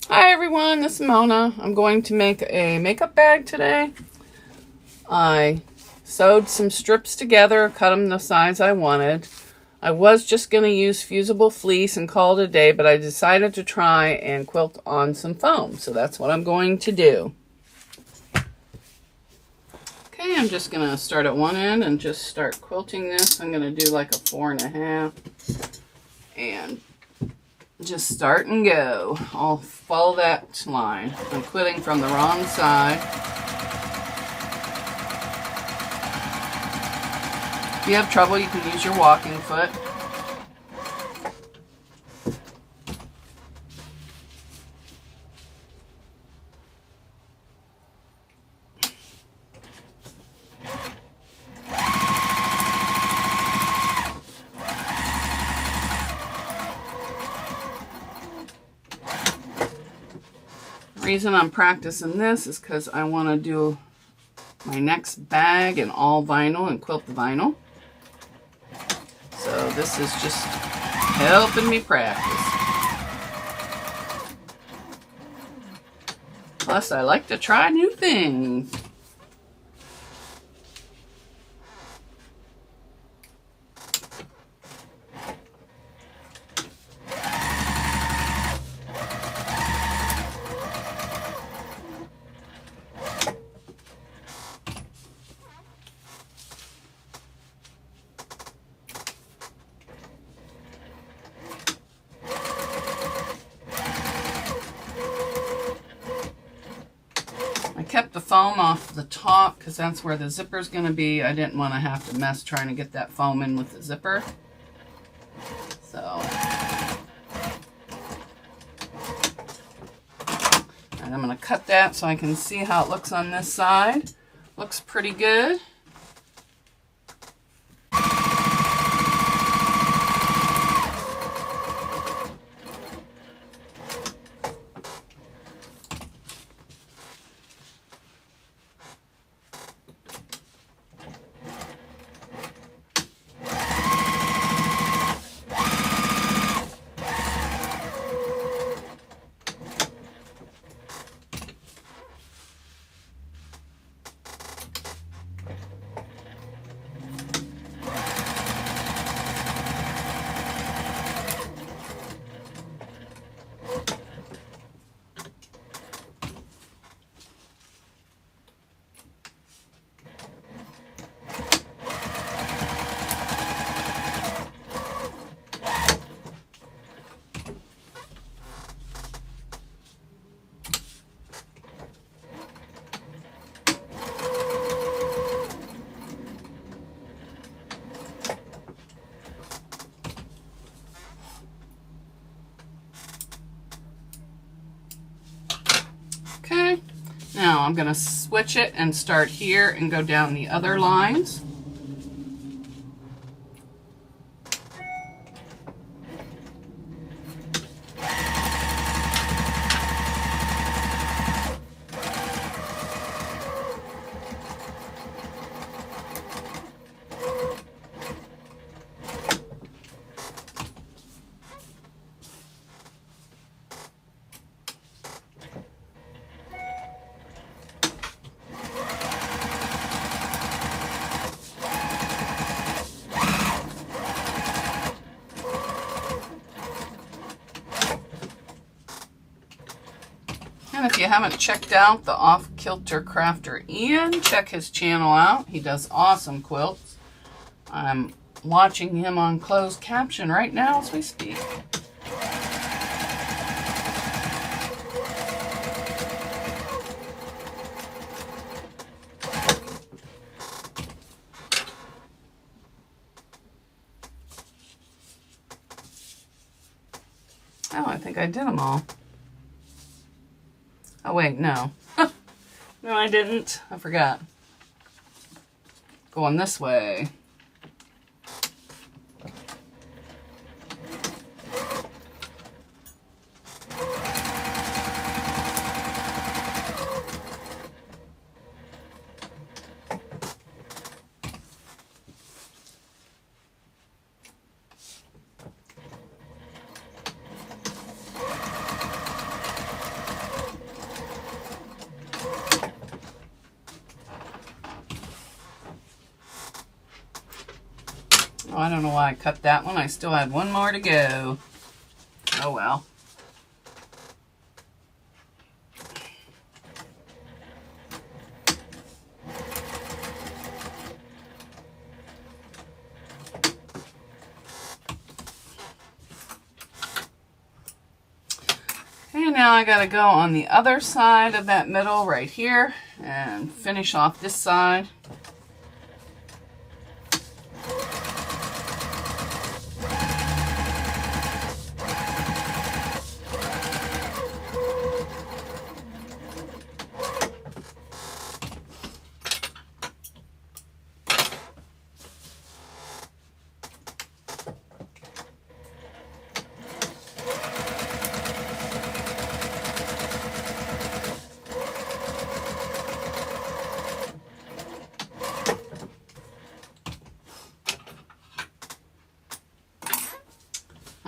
Hi everyone, this is Mona. I'm going to make a makeup bag today. I sewed some strips together, cut them the size I wanted. I was just going to use fusible fleece and call it a day, but I decided to try and quilt on some foam, so that's what I'm going to do. Okay, I'm just going to start at one end and just start quilting this. I'm going to do like a 4.5 and just start and go. I'll follow that line. I'm quilting from the wrong side. If you have trouble, you can use your walking foot. The reason I'm practicing this is because I want to do my next bag in all vinyl and quilt the vinyl. So this is just helping me practice. Plus, I like to try new things. I kept the foam off the top because that's where the zipper is going to be. I didn't want to have to mess trying to get that foam in with the zipper. So, and I'm going to cut that so I can see how it looks on this side. Looks pretty good. Okay, now I'm going to switch it and start here and go down the other lines. And if you haven't checked out the Off-Kilter Crafter Ian, check his channel out. He does awesome quilts. I'm watching him on closed caption right now as we speak. Oh, I think I did them all. Oh, wait, no. No, I didn't. I forgot. Going this way. Oh, I don't know why I cut that one. I still had one more to go. Oh well. And now I gotta go on the other side of that middle right here and finish off this side.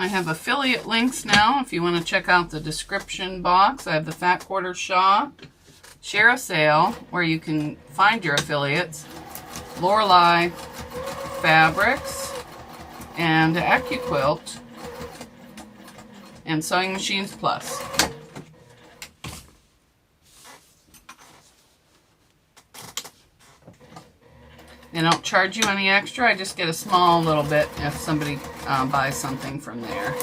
I have affiliate links now if you want to check out the description box. I have the Fat Quarter Shop, Share a Sale, where you can find your affiliates, Lorelei Fabrics, and AccuQuilt, and Sewing Machines Plus. They don't charge you any extra. I just get a small little bit if somebody buys something from there.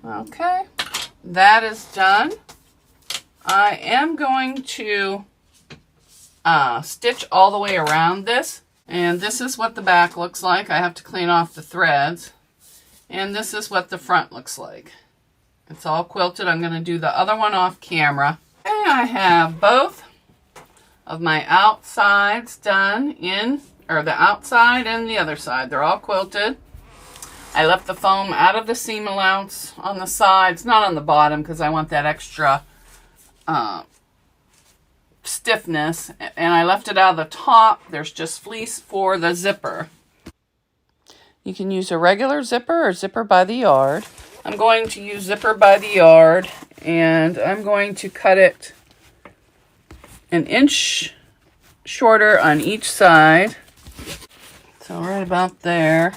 Okay, that is done. I am going to stitch all the way around this, and this is what the back looks like. I have to clean off the threads, and this is what the front looks like. It's all quilted. I'm going to do the other one off camera. And I have both of my outsides done in, or the outside and the other side. They're all quilted. I left the foam out of the seam allowance on the sides, not on the bottom, because I want that extra stiffness, and I left it out of the top. There's just fleece for the zipper. You can use a regular zipper or zipper by the yard. I'm going to use zipper by the yard, and I'm going to cut it an inch shorter on each side. So right about there.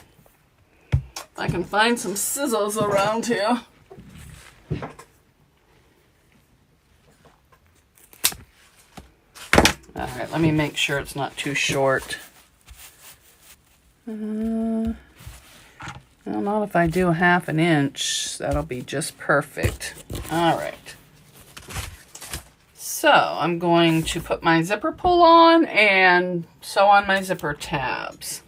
If I can find some scissors around here. Alright, let me make sure it's not too short. Well, not if I do half an inch. That'll be just perfect. Alright. So, I'm going to put my zipper pull on and sew on my zipper tabs.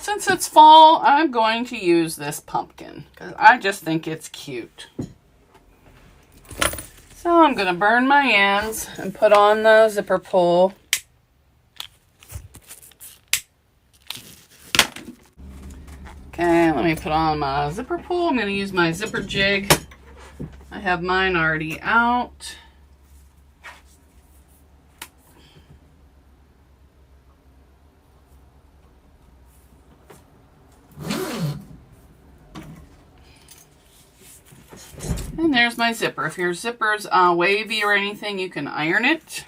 Since it's fall, I'm going to use this pumpkin because I just think it's cute. So I'm going to burn my ends and put on the zipper pull. Okay, let me put on my zipper pull. I'm going to use my zipper jig. I have mine already out. And there's my zipper. If your zipper's wavy or anything, you can iron it.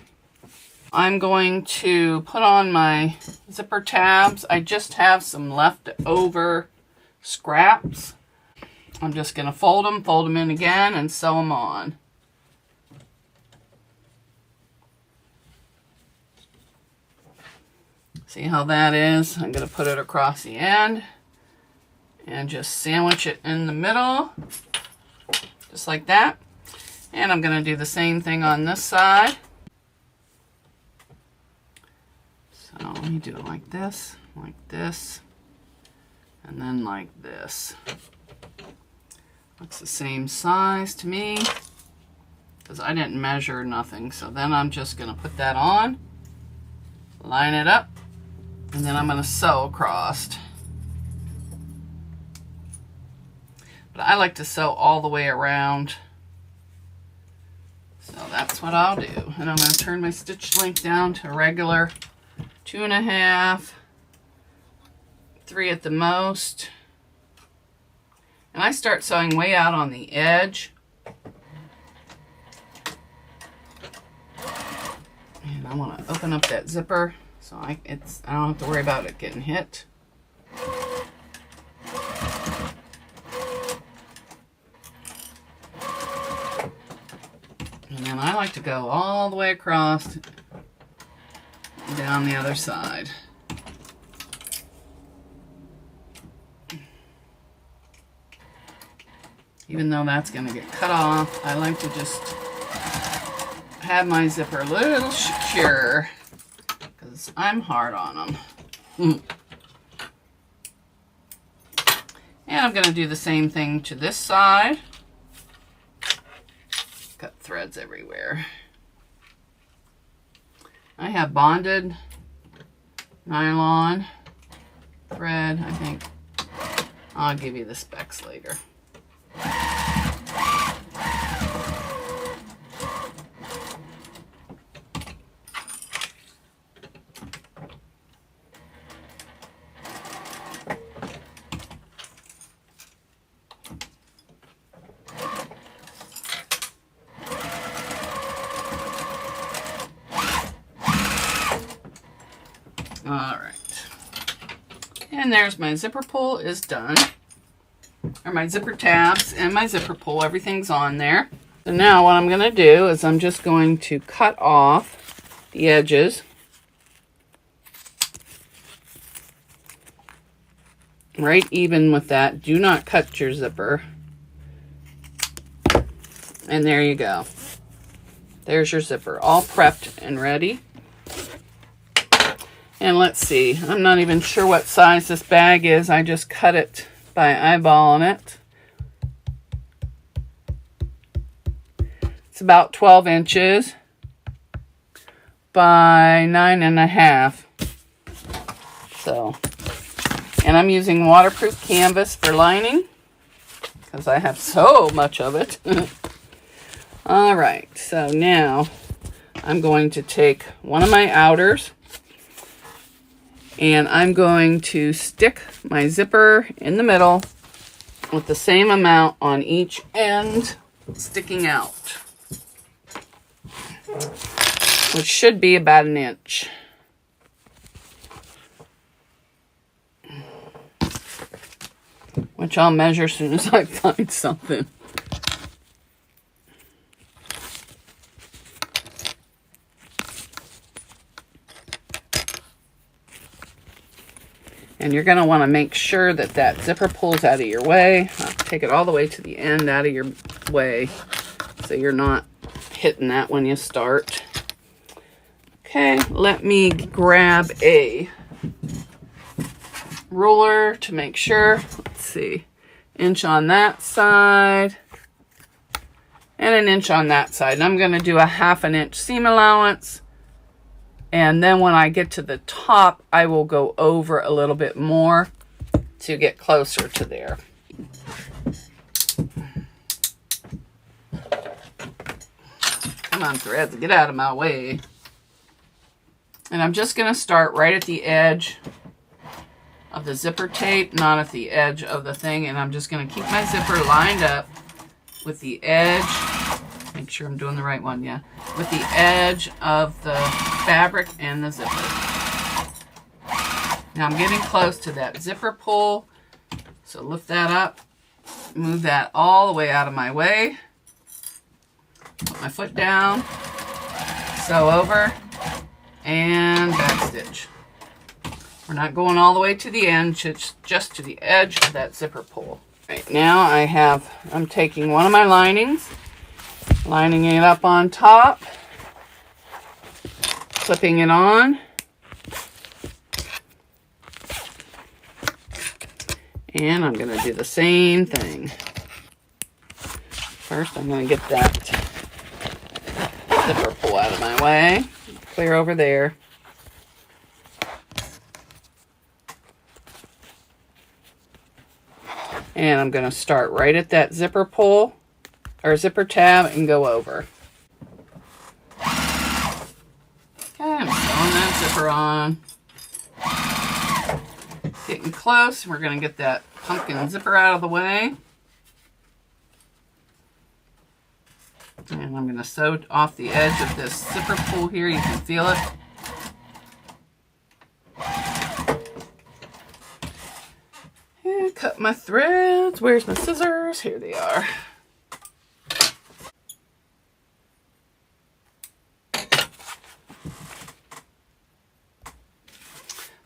I'm going to put on my zipper tabs. I just have some leftover scraps. I'm just going to fold them in again, and sew them on. See how that is? I'm going to put it across the end and just sandwich it in the middle. Just like that. And I'm going to do the same thing on this side. So let me do it like this, and then like this. Looks the same size to me because I didn't measure nothing. So then I'm just going to put that on, line it up, and then I'm going to sew across. But I like to sew all the way around. So that's what I'll do. And I'm going to turn my stitch length down to regular 2.5. 3 at the most. And I start sewing way out on the edge. And I want to open up that zipper so I don't have to worry about it getting hit. And then I like to go all the way across down the other side. Even though that's going to get cut off, I like to just have my zipper a little secure because I'm hard on them. And I'm going to do the same thing to this side. Cut threads everywhere. I have bonded nylon thread, I think. I'll give you the specs later. Alright, and there's my zipper pull is done, or my zipper tabs and my zipper pull, everything's on there. So now what I'm going to do is I'm just going to cut off the edges. Right even with that, do not cut your zipper. And there you go. There's your zipper, all prepped and ready. And let's see, I'm not even sure what size this bag is. I just cut it by eyeballing it. It's about 12 inches by 9.5. So, and I'm using waterproof canvas for lining because I have so much of it. All right, so now I'm going to take one of my outers and I'm going to stick my zipper in the middle with the same amount on each end sticking out, which should be about 1 inch. Which I'll measure as soon as I find something. And you're going to want to make sure that that zipper pulls out of your way. Take it all the way to the end out of your way so you're not hitting that when you start. Okay, let me grab a ruler to make sure. Let's see, inch on that side and 1 inch on that side. And I'm going to do a 1/2 inch seam allowance. And then when I get to the top, I will go over a little bit more to get closer to there. Come on, threads, get out of my way. And I'm just going to start right at the edge of the zipper tape, not at the edge of the thing. And I'm just going to keep my zipper lined up with the edge. Make sure I'm doing the right one, yeah. With the edge of the fabric and the zipper. Now I'm getting close to that zipper pull. So lift that up, move that all the way out of my way. Put my foot down, sew over, and back stitch. We're not going all the way to the end, just to the edge of that zipper pull. Right now I'm taking one of my linings, lining it up on top, clipping it on, and I'm going to do the same thing. First, I'm going to get that zipper pull out of my way, clear over there. And I'm going to start right at that zipper pull, or zipper tab, and go over. Okay, I'm sewing that zipper on. Getting getting close. We're going to get that pumpkin zipper out of the way. And I'm going to sew off the edge of this zipper pull here. You can feel it. And cut my threads. Where's my scissors? Here they are.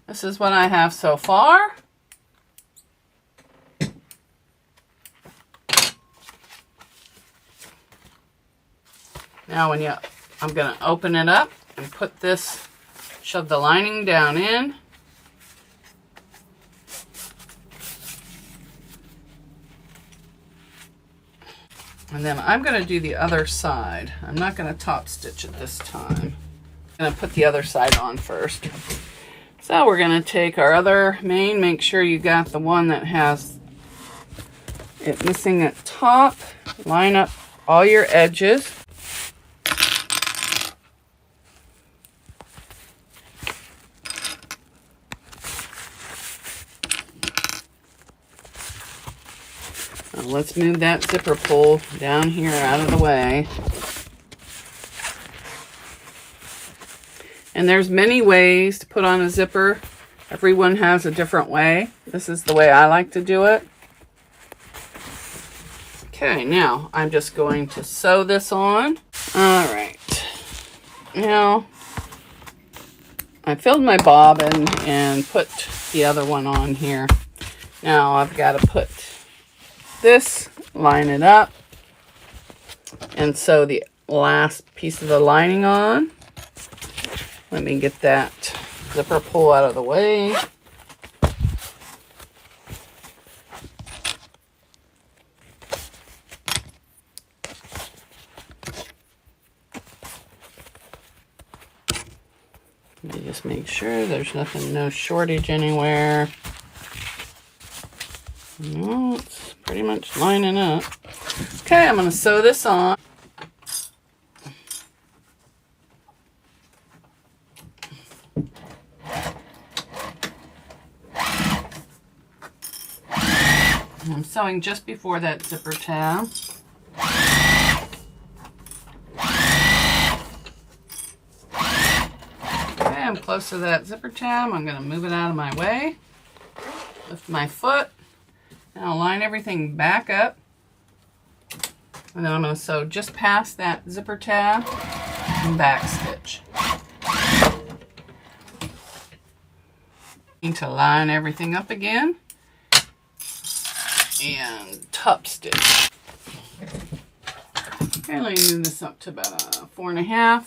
This is what I have so far. Now I'm going to open it up and put this, shove the lining down in. And then I'm going to do the other side. I'm not going to top stitch it this time. I'm going to put the other side on first. So we're going to take our other main, make sure you got the one that has it missing at top. Line up all your edges. Now let's move that zipper pull down here out of the way. And there's many ways to put on a zipper. Everyone has a different way. This is the way I like to do it. Okay, now I'm just going to sew this on. All right. Now, I filled my bobbin and put the other one on here. Now I've got to put this, line it up, and sew the last piece of the lining on. Let me get that zipper pull out of the way. Let me just make sure there's nothing, no shortage anywhere. No, it's pretty much lining up. Okay, I'm going to sew this on. I'm sewing just before that zipper tab. Okay, I'm close to that zipper tab. I'm going to move it out of my way. Lift my foot. Now line everything back up. And then I'm going to sew just past that zipper tab and back stitch. Need to line everything up again. And top stitch. Okay, let me move this up to about 4.5.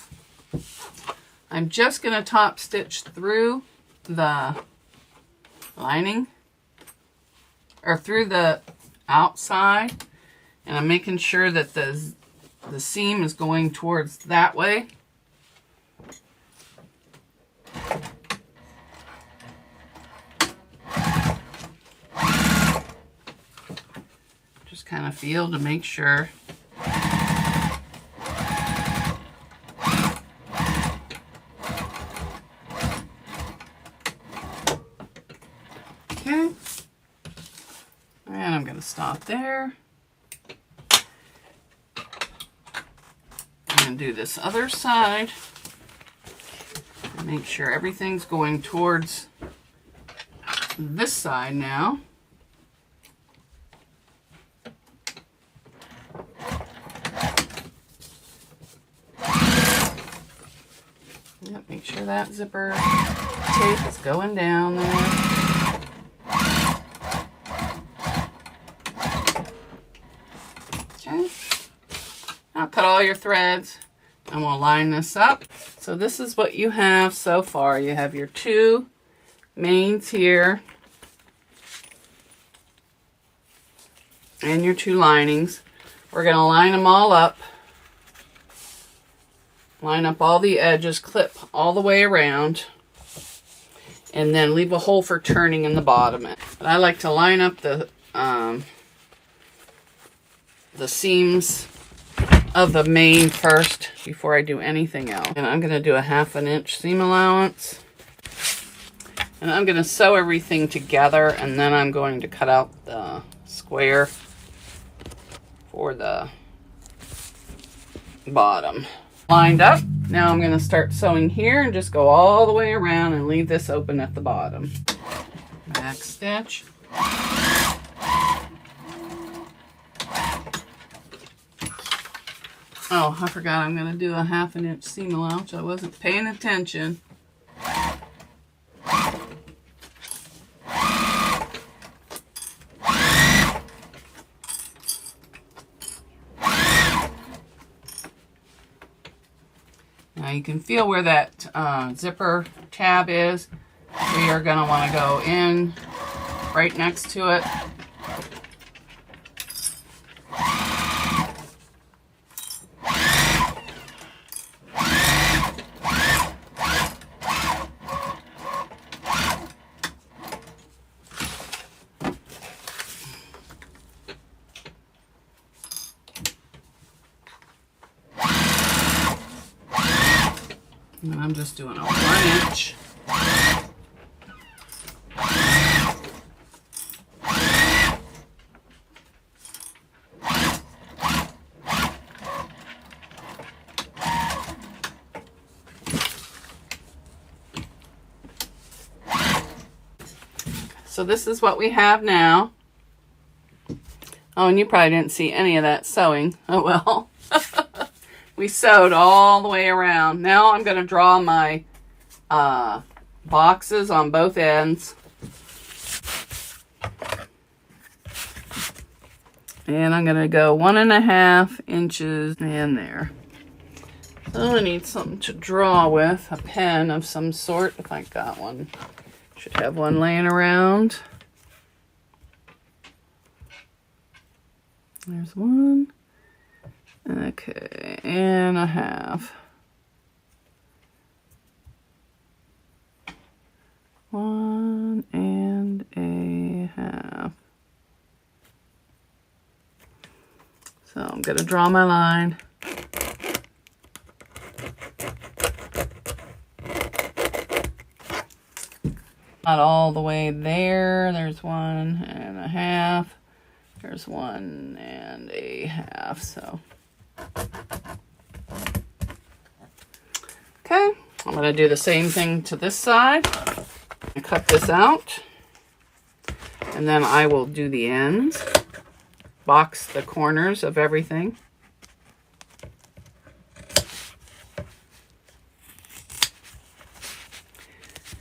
I'm just going to top stitch through the lining, or through the outside, and I'm making sure that the seam is going towards that way. Just kind of feel to make sure. Okay. And I'm going to stop there. And do this other side. And make sure everything's going towards this side now. Yep, make sure that zipper tape is going down there. Okay. Now cut all your threads and we'll line this up. So this is what you have so far. You have your two mains here and your two linings. We're going to line them all up. Line up all the edges, clip all the way around, and then leave a hole for turning in the bottom. But I like to line up the seams of the main first before I do anything else. And I'm going to do a 1/2 inch seam allowance. And I'm going to sew everything together, and then I'm going to cut out the square for the bottom. Lined up. Now I'm going to start sewing here and just go all the way around and leave this open at the bottom. Back stitch. Oh, I forgot I'm going to do a 1/2 inch seam allowance. I wasn't paying attention. Now you can feel where that zipper tab is. We are going to want to go in right next to it. And I'm just doing a 1 inch. So this is what we have now. Oh, and you probably didn't see any of that sewing. Oh well. We sewed all the way around. Now I'm going to draw my boxes on both ends. And I'm going to go 1.5 inches in there. So I need something to draw with, a pen of some sort, if I got one. Should have one laying around. There's one. Okay, and 1/2. 1.5. So I'm going to draw my line. Not all the way there. There's 1.5. There's 1.5. So. Okay, I'm going to do the same thing to this side. I cut this out, and then I will do the ends, box the corners of everything.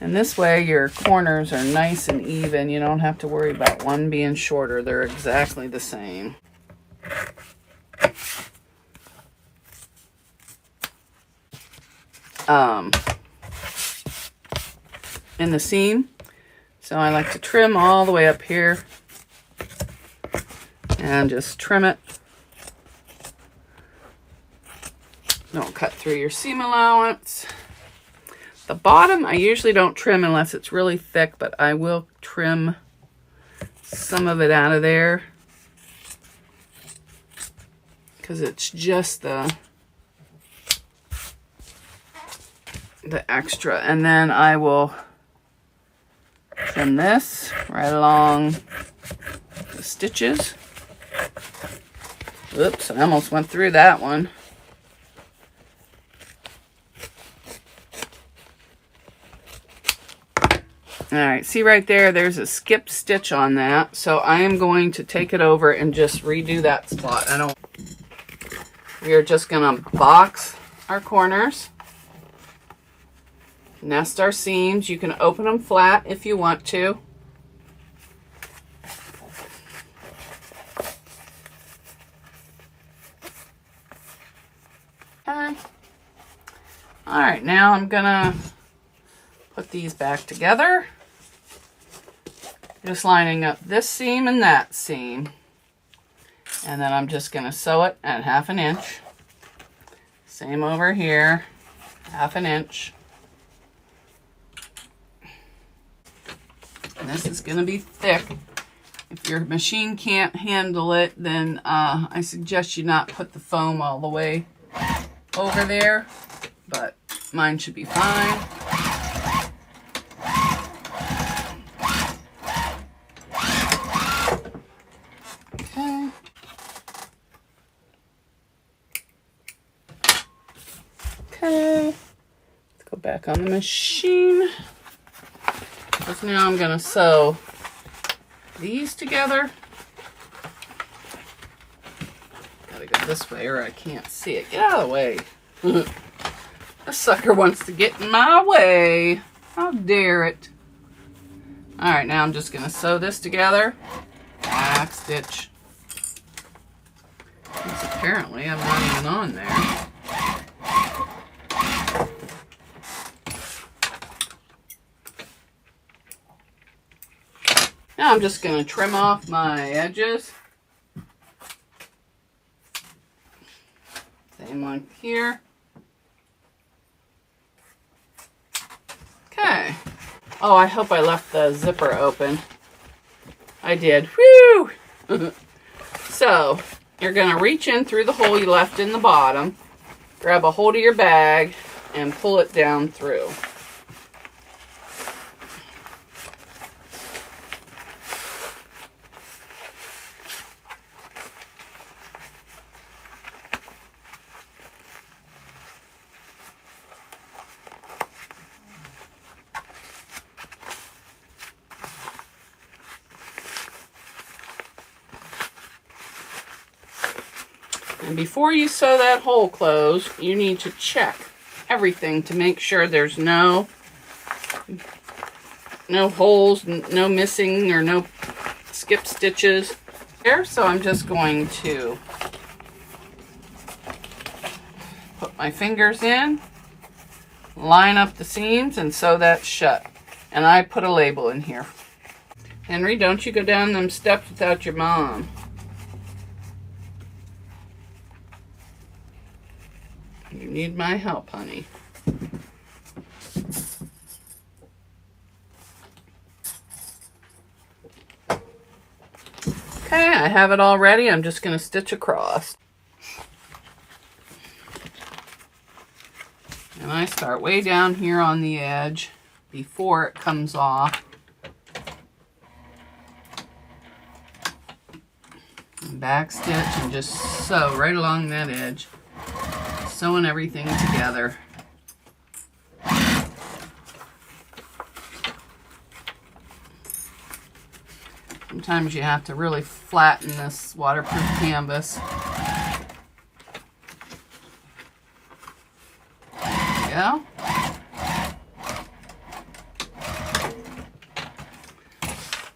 And this way your corners are nice and even. You don't have to worry about one being shorter. They're exactly the same. In the seam. So I like to trim all the way up here and just trim it. Don't cut through your seam allowance. The bottom I usually don't trim unless it's really thick, but I will trim some of it out of there because it's just the extra. And then I will trim this right along the stitches. Oops, I almost went through that one. All right, see right there, there's a skip stitch on that. So I am going to take it over and just redo that spot. We are just gonna box our corners. Nest our seams. You can open them flat if you want to. Okay. All right, now I'm gonna put these back together. Just lining up this seam and that seam. And then I'm just gonna sew it at 1/2 inch. Same over here, 1/2 inch. And this is going to be thick. If your machine can't handle it, then I suggest you not put the foam all the way over there, but mine should be fine. back on the machine. Because now I'm going to sew these together. Gotta go this way or I can't see it. Get out of the way. This sucker wants to get in my way. How dare it. Alright, now I'm just going to sew this together. Back stitch. Because apparently I'm not even on there. Now I'm just going to trim off my edges. Same like here. Okay. Oh, I hope I left the zipper open. I did. Whew! So, you're going to reach in through the hole you left in the bottom, grab a hold of your bag, and pull it down through. And before you sew that hole closed, you need to check everything to make sure there's no holes, no missing, or no skip stitches there. So I'm just going to put my fingers in, line up the seams, and sew that shut. And I put a label in here. Henry, don't you go down them steps without your mom. You need my help, honey. Okay, I have it all ready. I'm just going to stitch across. And I start way down here on the edge before it comes off. And back stitch and just sew right along that edge. Sewing everything together. Sometimes you have to really flatten this waterproof canvas. There we go.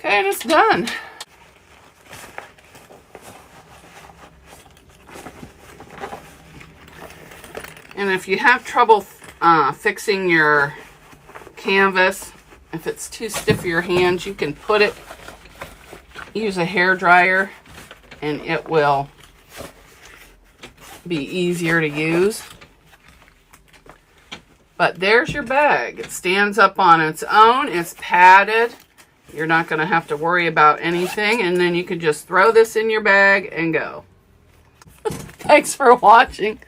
Okay, and it's done. And if you have trouble fixing your canvas, if it's too stiff for your hands, you can use a hair dryer and it will be easier to use. But there's your bag. It stands up on its own. It's padded. You're not going to have to worry about anything. And then you can just throw this in your bag and go. Thanks for watching.